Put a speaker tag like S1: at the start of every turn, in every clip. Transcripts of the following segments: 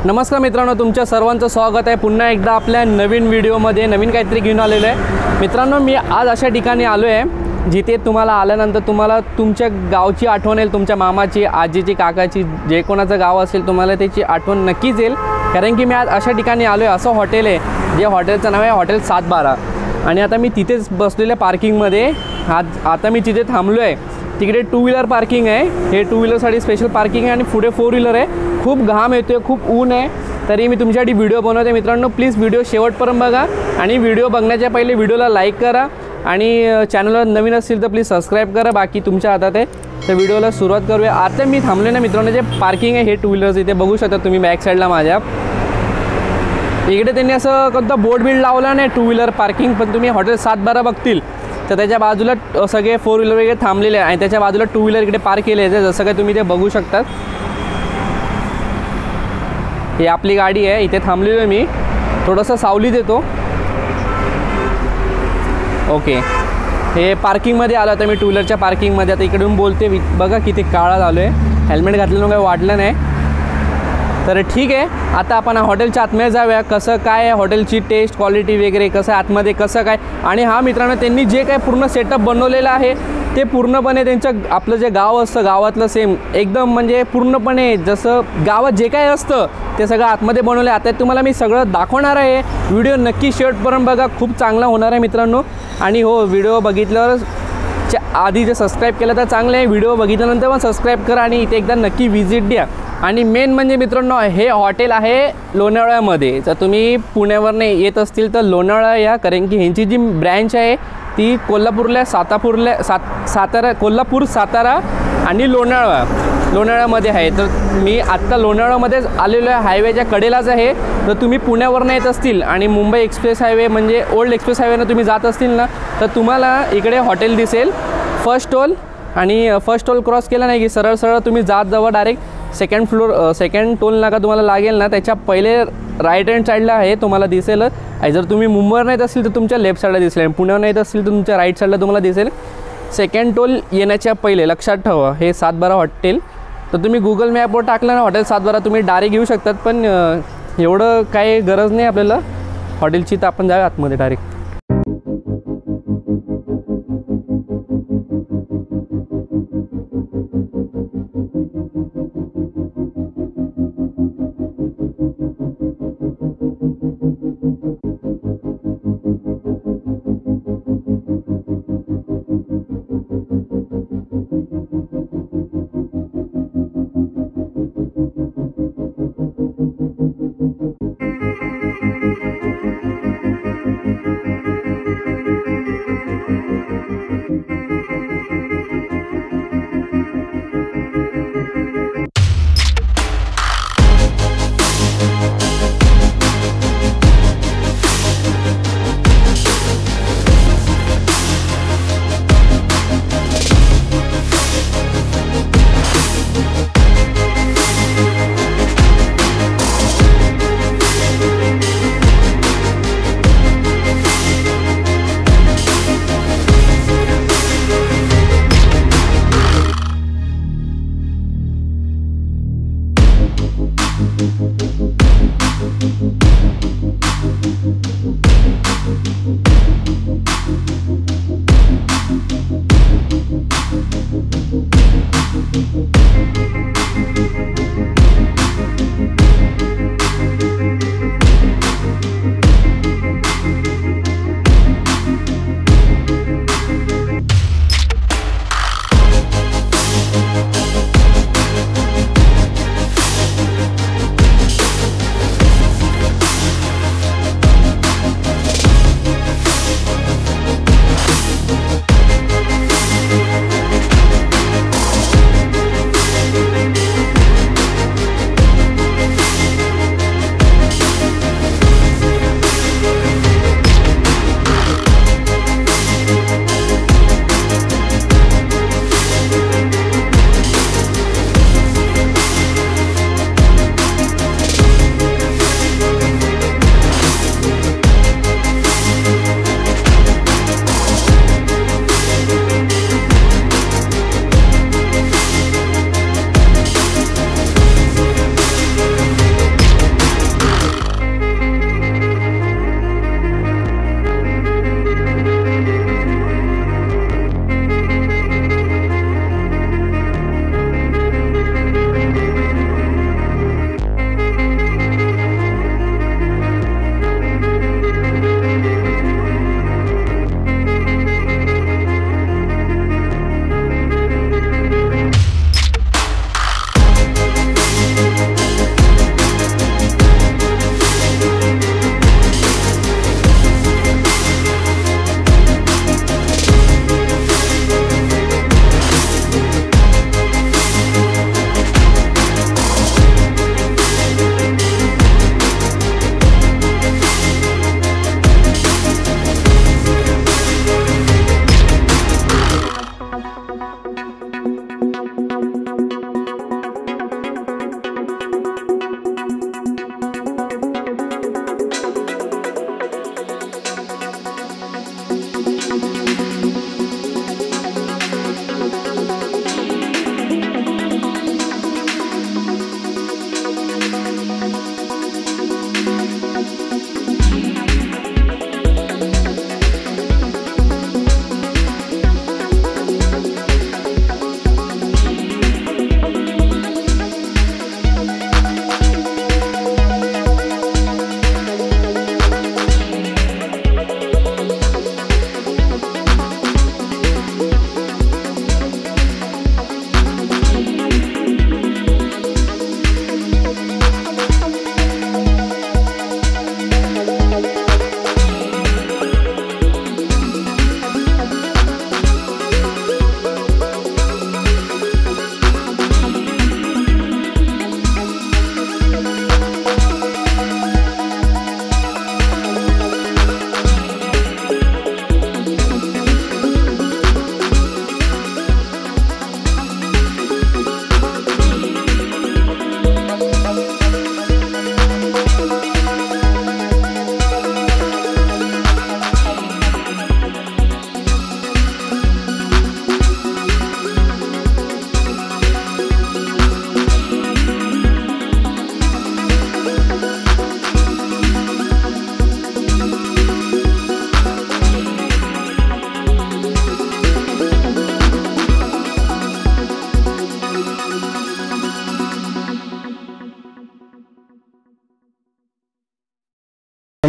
S1: नमस्कार मित्रांनो, तुमच्या सर्वांचं स्वागत आहे पुन्हा एकदा आपल्या नवीन व्हिडिओमध्ये. नवीन काहीतरी घेऊन आलेलो आहे. मित्रांनो, मी आज अशा ठिकाणी आलो आहे जिथे तुम्हाला आल्यानंतर तुम्हाला तुमच्या गावची आठवण येईल, तुमच्या मामाची, आजीची, काकाची, जे कोणाचं गाव असेल तुम्हाला त्याची आठवण नक्कीच येईल. कारण की मी आज अशा ठिकाणी आलो आहे. असं हॉटेल आहे जे हॉटेलचं नाव आहे हॉटेल 712. आणि आता मी तिथेच बसलेलं पार्किंगमध्ये. आता मी तिथे थांबलो आहे. तिकडे 2 व्हीलर पार्किंग आहे. हे 2 व्हीलरसाठी स्पेशल पार्किंग आहे आणि पुढे 4 व्हीलर आहे. खूप घाम येतो आहे, खूप ऊन आहे, तरी मी तुमच्यासाठी व्हिडिओ बनवते. मित्रांनो, प्लीज व्हिडिओ शेवटपर्यंत बघा आणि व्हिडिओ बघण्याच्या पहिले व्हिडिओला लाईक करा आणि चॅनलवर नवीन असेल तर प्लीज सबस्क्राईब करा. बाकी तुमच्या हातात आहे. तर व्हिडिओला सुरुवात करूया. आता मी थांबले ना मित्रांनो, जे पार्किंग आहे हे 2 व्हीलर्स इथे बघू शकता तुम्ही बॅक साईडला माझ्या. इकडे त्यांनी असं कोणता बोर्ड बिल्ड लावला नाही 2 व्हीलर पार्किंग, पण तुम्ही हॉटेल 712 बघतील तर त्याच्या बाजूला सगळे 4 व्हीलर वगैरे थांबलेले आहे आणि त्याच्या बाजूला 2 व्हीलर इकडे पार्क केले आहे. जसं काय तुम्ही ते बघू शकतात. ही आपली गाडी आहे. इथे थांबलेलो आहे मी. थोडंसं सावलीत येतो. ओके, हे पार्किंगमध्ये आलो. आता मी 2 व्हीलरच्या पार्किंगमध्ये. आता इकडून बोलते. बघा किती काळा झालो आहे. हेल्मेट घातलेलं काही वाटलं नाही. तर ठीक आहे, आता आपण हॉटेलच्या आतमध्ये जाऊया. कसं काय आहे हॉटेलची टेस्ट, क्वालिटी वगैरे कसं आतमध्ये कसं काय. आणि हा मित्रांनो, त्यांनी जे काय पूर्ण सेटअप बनवलेलं आहे ते पूर्णपणे त्यांचं आपलं जे गाव असतं गावातलं सेम एकदम म्हणजे पूर्णपणे जसं गावात जे काय असतं ते सगळं आतमध्ये बनवलं आहे. आता तुम्हाला मी सगळं दाखवणार आहे. व्हिडिओ नक्की शेवटपर्यंत बघा, खूप चांगला होणार आहे मित्रांनो. आणि हो, व्हिडिओ बघितल्यावर आधी जे सबस्क्राईब केलं तर चांगलं आहे. व्हिडिओ बघितल्यानंतर पण सबस्क्राईब करा आणि इथे एकदा नक्की व्हिजिट द्या. आणि मेन म्हणजे मित्रांनो, हे हॉटेल आहे लोणावळ्यामध्ये. जर तुम्ही पुण्यावरनं येत असतील तर लोणावळा या, कारण की ह्यांची जी ब्रँच आहे ती कोल्हापूरला, सातारा, कोल्हापूर, सातारा आणि लोणावळ्यामध्ये आहे. तर मी आत्ता लोणावळ्यामध्येच आलेलो आहे. हायवेच्या कडेलाच आहे. तर तुम्ही पुण्यावरनं येत असतील आणि मुंबई एक्सप्रेस हायवे म्हणजे ओल्ड एक्सप्रेस हायवेनं तुम्ही जात असतील ना, तर तुम्हाला इकडे हॉटेल दिसेल फर्स्ट टोल. आणि फर्स्ट टोल क्रॉस केला नाही की सरळ तुम्ही जात जावं डायरेक्ट सेकंड टोल नाका तुम्हाला लागेल ना, त्याच्या पहिले राईट हँड साईडला आहे तुम्हाला दिसेल. जर तुम्ही मुंबईवर येत असेल तर तुमच्या लेफ्ट साईडला दिसेल आणि पुण्यावर येत असेल तर तुमच्या राईट साईडला तुम्हाला दिसेल. सेकंड टोल येण्याच्या पहिले लक्षात ठेवा हे 712 हॉटेल. तर तुम्ही गुगल मॅपवर टाकलं ना हॉटेल 712 तुम्ही डायरेक्ट येऊ शकतात. पण एवढं काही गरज नाही आपल्याला हॉटेलची. तर आपण जाऊया आतमध्ये डायरेक्ट.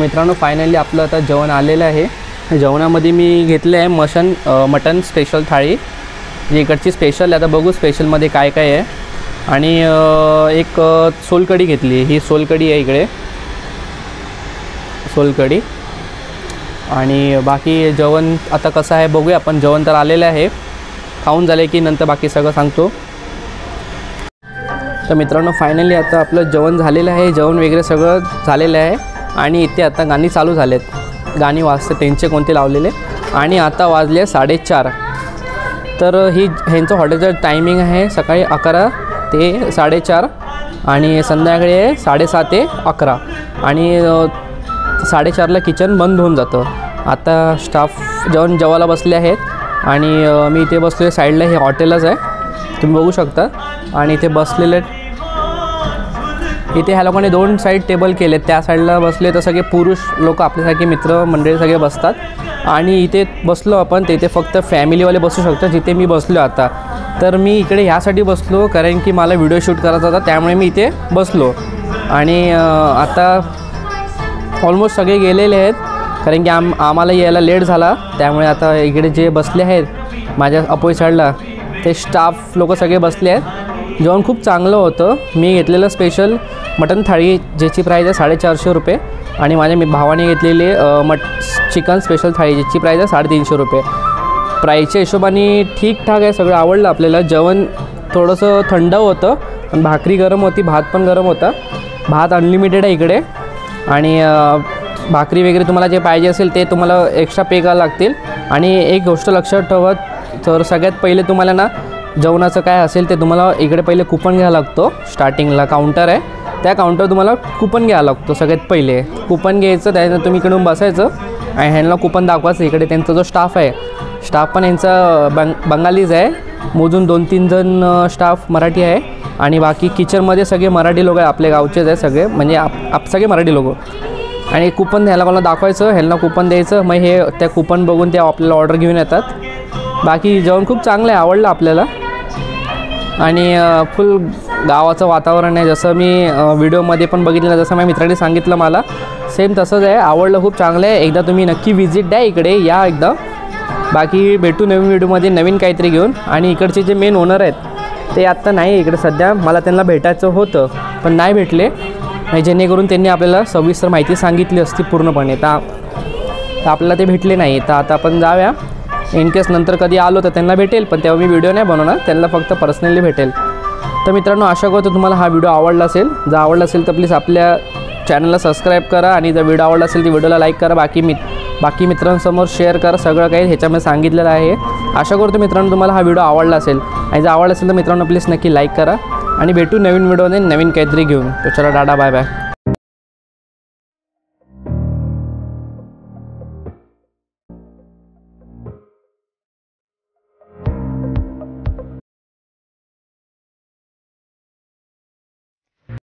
S1: मित्रांनो फायनली आपलं आता जेवण आलेलं आहे. जेवणामध्ये मी घेतलं आहे मटन स्पेशल थाळी, जी इकडची स्पेशल आहे. आता बघू स्पेशलमध्ये काय काय आहे. आणि एक सोलकढी घेतली, ही सोलकढी आहे इकडे, सोलकढी. आणि बाकी जेवण आता कसं आहे बघूया आपण. जेवण तर आलेलं आहे, खाऊन झाले की नंतर बाकी सगळं सांगतो. तर मित्रांनो फायनली आता आपलं जेवण झालेलं आहे, जेवण वगैरे सगळं झालेलं आहे. आणि इथे आता गाणी चालू झालेत, गाणी वाजते त्यांचे कोणते लावलेले. आणि आता वाजले 4:30. तर ह्यांचं हॉटेलचं टायमिंग आहे सकाळी 11 ते 4:30 आणि संध्याकाळी आहे 7:30 ते 11. आणि 4:30ला किचन बंद होऊन जातं. आता स्टाफ जेवायला बसले आहेत आणि मी इथे बसलो आहे साईडला. हे हॉटेलच आहे, तुम्ही बघू शकता. आणि इथे बसलेले इथे ह्या लोकांनी 2 साईड टेबल केले. त्या साईडला बसले तर सगळे पुरुष लोक आपल्यासारखे मित्र मंडळी सगळे बसतात. आणि इथे बसलो आपण, ते इथे फक्त फॅमिलीवाले बसू शकतात, जिथे मी बसलो आता. तर मी इकडे ह्यासाठी बसलो कारण की मला व्हिडिओ शूट करायचा होता, त्यामुळे मी इथे बसलो. आणि आता ऑलमोस्ट सगळे गेलेले आहेत कारण की आम्हाला यायला लेट झाला. त्यामुळे आता इकडे जे बसले आहेत माझ्या अपोजिट साईडला ते स्टाफ लोक सगळे बसले आहेत. जेवण खूप चांगलं होतं. मी घेतलेलं स्पेशल मटन थाळी, ज्याची प्राईज आहे 450 रुपये. आणि माझ्या भावाने घेतलेले चिकन स्पेशल थाळी, ज्याची प्राईज आहे 350 रुपये. प्राईजच्या हिशोबाने ठीकठाक आहे, सगळं आवडलं आपल्याला. जेवण थोडंसं थंड होतं, पण भाकरी गरम होती, भात पण गरम होता. भात अनलिमिटेड आहे इकडे. आणि भाकरी वगैरे तुम्हाला जे पाहिजे असेल ते तुम्हाला एक्स्ट्रा पे करावं लागतील. आणि एक गोष्ट लक्षात ठेवा, तर सगळ्यात पहिले तुम्हाला ना जेवणाचं काय असेल ते तुम्हाला इकडे पहिले कुपन घ्यावा लागतो. स्टार्टिंगला काउंटर आहे, त्या काउंटर तुम्हाला कुपन घ्यावा लागतो. सगळ्यात पहिले कुपन घ्यायचं, त्यानंतर तुम्ही इकडून बसायचं आणि ह्यांना कुपन दाखवायचं. इकडे त्यांचा जो स्टाफ आहे, स्टाफ पण यांचा बंगालीज आहे. मोजून 2-3 जण स्टाफ मराठी आहे. आणि बाकी किचनमध्ये सगळे मराठी लोक आहे, आपल्या गावचेच आहे सगळे, म्हणजे सगळे मराठी लोक. आणि कुपन ह्याला मला दाखवायचं, ह्यांना कुपन द्यायचं, मग हे त्या कुपन बघून ते आपल्याला ऑर्डर घेऊन येतात. बाकी जेवण खूप चांगलं आहे, आवडलं आपल्याला. आणि फुल गावाचं वातावरण आहे, जसं मी व्हिडिओमध्ये पण बघितलं, जसं माझ्या मित्रांनी सांगितलं मला सेम तसंच आहे. आवडलं, खूप चांगलं आहे. एकदा तुम्ही नक्की विजिट द्या, इकडे या एकदा. बाकी भेटू नवीन व्हिडिओमध्ये नवीन काहीतरी घेऊन. आणि इकडचे जे मेन ओनर आहेत ते आत्ता नाही इकडे सध्या, मला त्यांना भेटायचं होतं पण नाही भेटले, जेणेकरून त्यांनी आपल्याला सविस्तर माहिती सांगितली असती पूर्णपणे. तर आपल्याला ते भेटले नाही. तर आता आपण जाऊया, इन केस नंतर कधी आलो तर त्यांना भेटेल, पण तेव्हा मी व्हिडिओ नाही बनवणार, त्यांना फक्त पर्सनली भेटेल. तर मित्रांनो आशा करतो तुम्हाला हा व्हिडिओ आवडला असेल. जर आवडला असेल तर प्लीज आपल्या चॅनलला सबस्क्राईब करा. आणि जर व्हिडिओ आवडला असेल तर व्हिडिओला लाईक करा. बाकी मित्रांसमोर शेअर करा. सगळं काही ह्याच्यामध्ये सांगितलेलं आहे. आशा करतो मित्रांनो तुम्हाला हा व्हिडिओ आवडला असेल. आणि जर आवडला असेल तर मित्रांनो प्लीज नक्की लाईक करा. आणि भेटू नवीन व्हिडिओने नवीन काहीतरी घेऊन. तर चला, टाटा, बाय बाय.